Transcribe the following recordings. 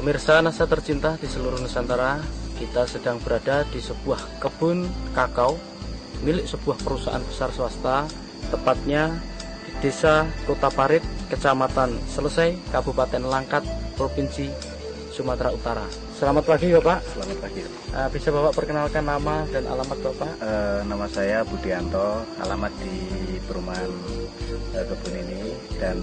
Pemirsa NASA tercinta di seluruh Nusantara, kita sedang berada di sebuah kebun kakao milik sebuah perusahaan besar swasta, tepatnya di Desa Kota Parit, Kecamatan Selesai, Kabupaten Langkat, Provinsi Sumatera Utara. Selamat pagi Bapak. Selamat pagi. Bisa Bapak perkenalkan nama dan alamat Bapak? Nama saya Budianto, alamat di perumahan kebun ini, dan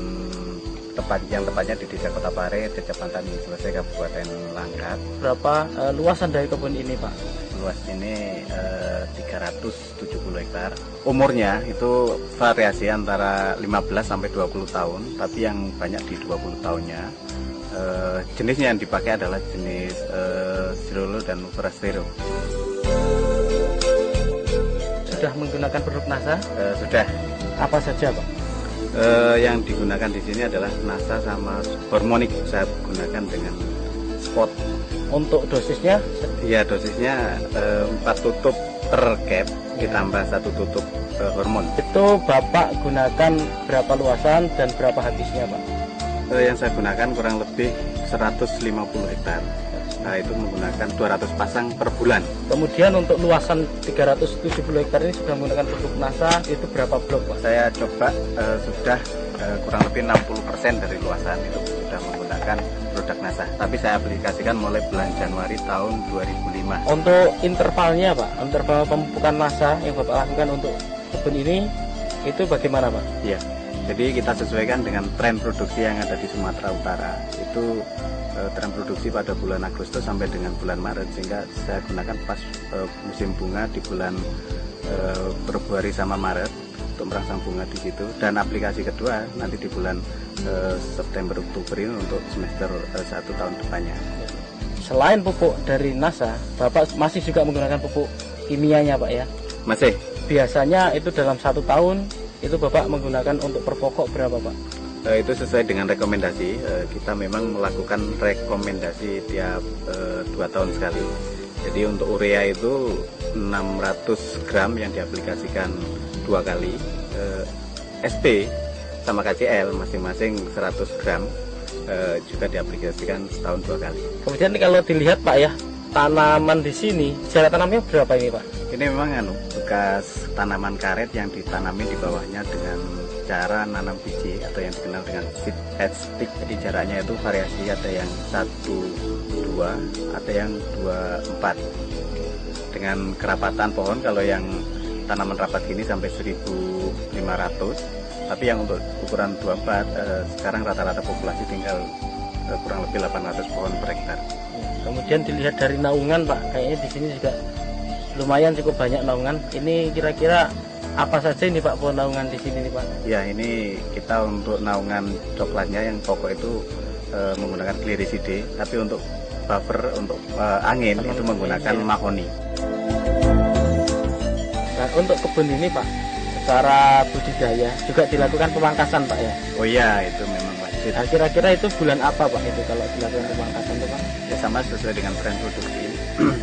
tepatnya di Desa Kota Parit, Kecamatan Selesai, Kabupaten Langkat. Berapa luasan dari kebun ini Pak? Luas ini 370 hektar. Umurnya itu variasi antara 15 sampai 20 tahun, tapi yang banyak di 20 tahunnya. Jenisnya yang dipakai adalah jenis Cirolo dan Forastero. Sudah menggunakan produk NASA? Sudah. Apa saja Pak? Yang digunakan di sini adalah NASA sama Hormonic. Saya gunakan dengan spot. Untuk dosisnya? Ya, dosisnya 4 tutup per cap ditambah 1 tutup hormon. Itu Bapak gunakan berapa luasan dan berapa habisnya Pak? Yang saya gunakan kurang lebih 150 hektar. Nah, itu menggunakan 200 pasang per bulan. Kemudian untuk luasan 370 hektar ini sudah menggunakan produk NASA, itu berapa blok Pak? Saya coba sudah kurang lebih 60% dari luasan itu sudah menggunakan produk NASA. Tapi saya aplikasikan mulai bulan Januari tahun 2005. Untuk intervalnya Pak, interval pemupukan NASA yang Bapak lakukan untuk kebun ini, itu bagaimana Pak? Iya, jadi kita sesuaikan dengan tren produksi yang ada di Sumatera Utara. Itu tren produksi pada bulan Agustus sampai dengan bulan Maret, sehingga saya gunakan pas musim bunga di bulan Februari sama Maret untuk merangsang bunga di situ, dan aplikasi kedua nanti di bulan September Oktober ini untuk semester 1 tahun depannya. Selain pupuk dari NASA, Bapak masih juga menggunakan pupuk kimianya Pak ya? Masih. Biasanya itu dalam 1 tahun itu Bapak menggunakan untuk per pokok berapa Pak? Itu sesuai dengan rekomendasi. Kita memang melakukan rekomendasi tiap 2 tahun sekali. Jadi untuk urea itu 600 gram yang diaplikasikan 2 kali. SP sama KCL masing-masing 100 gram juga diaplikasikan setahun 2 kali. Kemudian kalau dilihat Pak ya, tanaman di sini, jarak tanamnya berapa ini Pak? Ini memang bekas tanaman karet yang ditanami di bawahnya dengan cara nanam biji atau yang dikenal dengan seed head stick. Jadi jaraknya itu variasi, ada yang 1-2, ada yang 2-4. Dengan kerapatan pohon, kalau yang tanaman rapat gini sampai 1.500. Tapi yang untuk ukuran 24 sekarang rata-rata populasi tinggal kurang lebih 800 pohon per hektar. Kemudian dilihat dari naungan Pak, kayaknya di sini juga lumayan cukup banyak naungan. Ini kira-kira apa saja ini Pak pohon naungan di sini nih Pak? Ya, ini kita untuk naungan coklatnya yang pokok itu menggunakan Gliricidae, tapi untuk buffer untuk angin itu menggunakan mahoni. Nah, untuk kebun ini Pak, secara budidaya juga dilakukan pemangkasan Pak ya? Oh iya, itu memang wajib. Nah, kira-kira itu bulan apa Pak itu kalau dilakukan pemangkasan itu Pak? Ya, sama sesuai dengan tren produksi,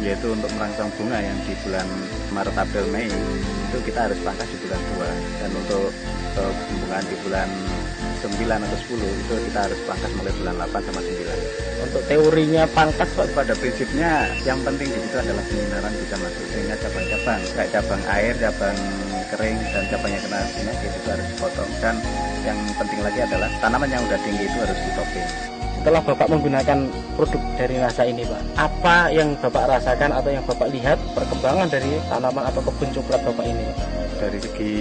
yaitu untuk merangsang bunga yang di bulan Maret, April, Mei itu kita harus pangkas di bulan 2, dan untuk pembungaan di bulan 9 atau 10 itu kita harus pangkas mulai bulan 8 sama 9. Untuk teorinya pangkas Pak? Pada prinsipnya yang penting di situ adalah penyinaran bisa masuk, sehingga cabang-cabang kayak cabang air, cabang kering, dan cabang yang kena penyakit itu harus dipotong. Dan yang penting lagi adalah tanaman yang udah tinggi itu harus ditoping. Setelah Bapak menggunakan produk dari NASA ini Pak, apa yang Bapak rasakan atau yang Bapak lihat perkembangan dari tanaman atau kebun coklat Bapak ini Pak? Dari segi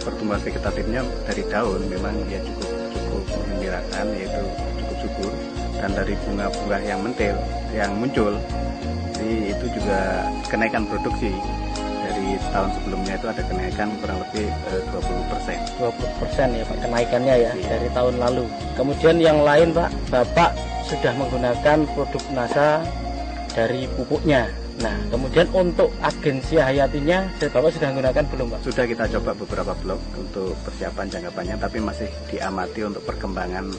pertumbuhan vegetatifnya dari daun memang ya cukup menggembirakan, yaitu cukup subur, dan dari bunga-bunga yang mentil yang muncul, jadi itu juga kenaikan produksi. Dari tahun sebelumnya itu ada kenaikan kurang lebih 20%. 20% ya Pak kenaikannya ya, iya, dari tahun lalu. Kemudian yang lain Pak, Bapak sudah menggunakan produk NASA dari pupuknya. Nah, kemudian untuk agensi hayatinya, Bapak sudah menggunakan belum Pak? Sudah, kita coba beberapa blok untuk persiapan jangka panjang, tapi masih diamati untuk perkembangan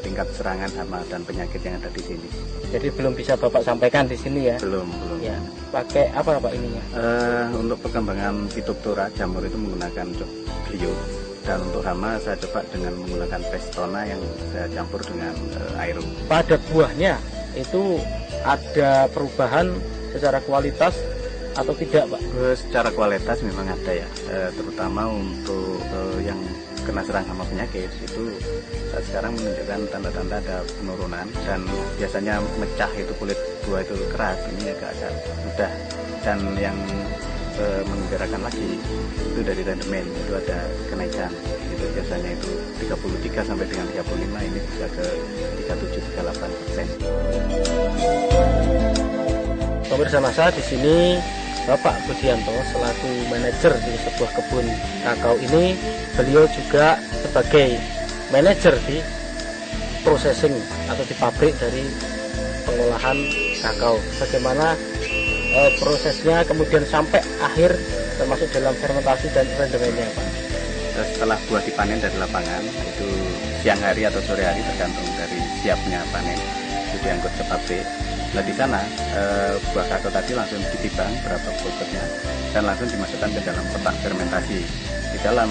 tingkat serangan hama dan penyakit yang ada di sini. Jadi belum bisa Bapak sampaikan di sini ya? Belum. Ya, pakai apa Pak ininya? Untuk perkembangan Phytophthora jamur itu menggunakan Clio, dan untuk hama saya coba dengan menggunakan Pestona yang saya campur dengan Aero. Pada buahnya itu ada perubahan secara kualitas atau tidak, Pak? Secara kualitas memang ada ya, terutama untuk yang kena serang hama penyakit itu saat sekarang menunjukkan tanda-tanda ada penurunan, dan biasanya mecah itu kulit buah itu keras, ini agak mudah. Dan yang menggerakkan lagi itu dari rendemen itu ada kenaikan, itu biasanya itu 33 sampai dengan 35, ini bisa ke 37-38%. Pemirsa Nasa, di sini Bapak Budianto selaku manajer di sebuah kebun kakao ini, beliau juga sebagai manajer di processing atau di pabrik dari pengolahan kakao. Bagaimana prosesnya kemudian sampai akhir, termasuk dalam fermentasi dan rendemennya, Pak? Setelah buah dipanen dari lapangan, itu siang hari atau sore hari tergantung dari siapnya panen, itu diangkut ke pabrik. Nah di sana buah kakao tadi langsung ditimbang berapa bobotnya dan langsung dimasukkan ke dalam kotak fermentasi. Di dalam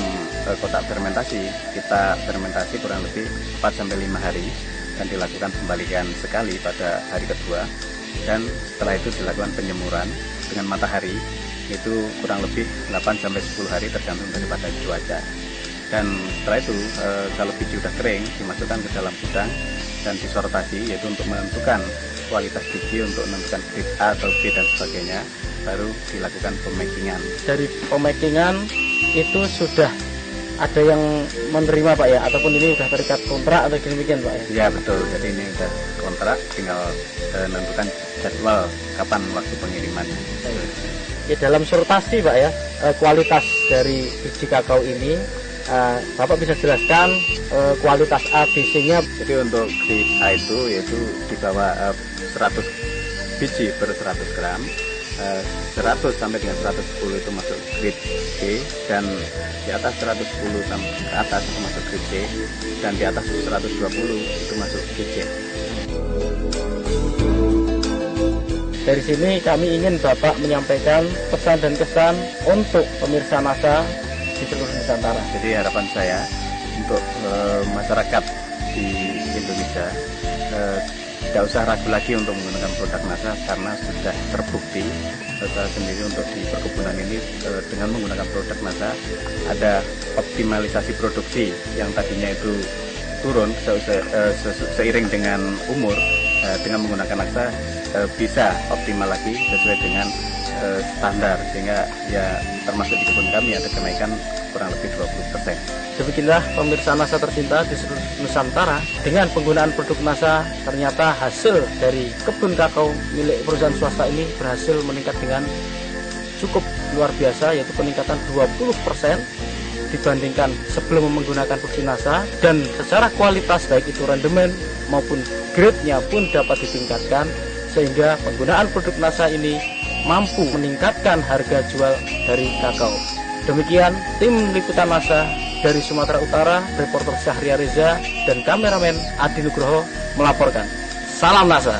kotak fermentasi kita fermentasi kurang lebih 4-5 hari dan dilakukan pembalikan sekali pada hari kedua, dan setelah itu dilakukan penyemuran dengan matahari itu kurang lebih 8-10 hari tergantung daripada cuaca. Dan setelah itu kalau biji sudah kering dimasukkan ke dalam gudang dan disortasi, yaitu untuk menentukan kualitas biji, untuk menentukan grade A atau B dan sebagainya, baru dilakukan pemakingan. Dari pemakingan itu sudah ada yang menerima, Pak, ya, ataupun ini sudah terikat kontrak atau demikian, Pak, ya? Ya betul, jadi ini sudah kontrak, tinggal menentukan jadwal kapan waktu pengirimannya. Ya, dalam sortasi, Pak, ya, kualitas dari biji kakao ini, Bapak bisa jelaskan kualitas A, B, C-nya? Jadi untuk grade A itu yaitu di bawah 100 biji per 100 gram, 100 sampai dengan 110 itu masuk grade B, dan di atas 110 sampai ke atas itu masuk grade C, dan di atas 120 itu masuk GC. Dari sini kami ingin Bapak menyampaikan pesan dan kesan untuk pemirsa Nasa di seluruh Nusantara. Jadi harapan saya untuk masyarakat di Indonesia tidak usah ragu lagi untuk menggunakan produk Nasa, karena sudah terbukti saya sendiri untuk di perkebunan ini dengan menggunakan produk Nasa ada optimalisasi produksi yang tadinya itu turun seiring dengan umur. Dengan menggunakan Nasa bisa optimal lagi sesuai dengan standar, sehingga ya termasuk di kebun kami ada kenaikan kurang lebih 20%. Demikianlah pemirsa Nasa tercinta di seluruh Nusantara, dengan penggunaan produk Nasa ternyata hasil dari kebun kakao milik perusahaan swasta ini berhasil meningkat dengan cukup luar biasa, yaitu peningkatan 20% dibandingkan sebelum menggunakan produk Nasa, dan secara kualitas baik itu rendemen maupun grade-nya pun dapat ditingkatkan, sehingga penggunaan produk Nasa ini mampu meningkatkan harga jual dari kakao. Demikian tim liputan Nasa dari Sumatera Utara, reporter Syahria Reza dan kameramen Adi Nugroho melaporkan. Salam Nasa.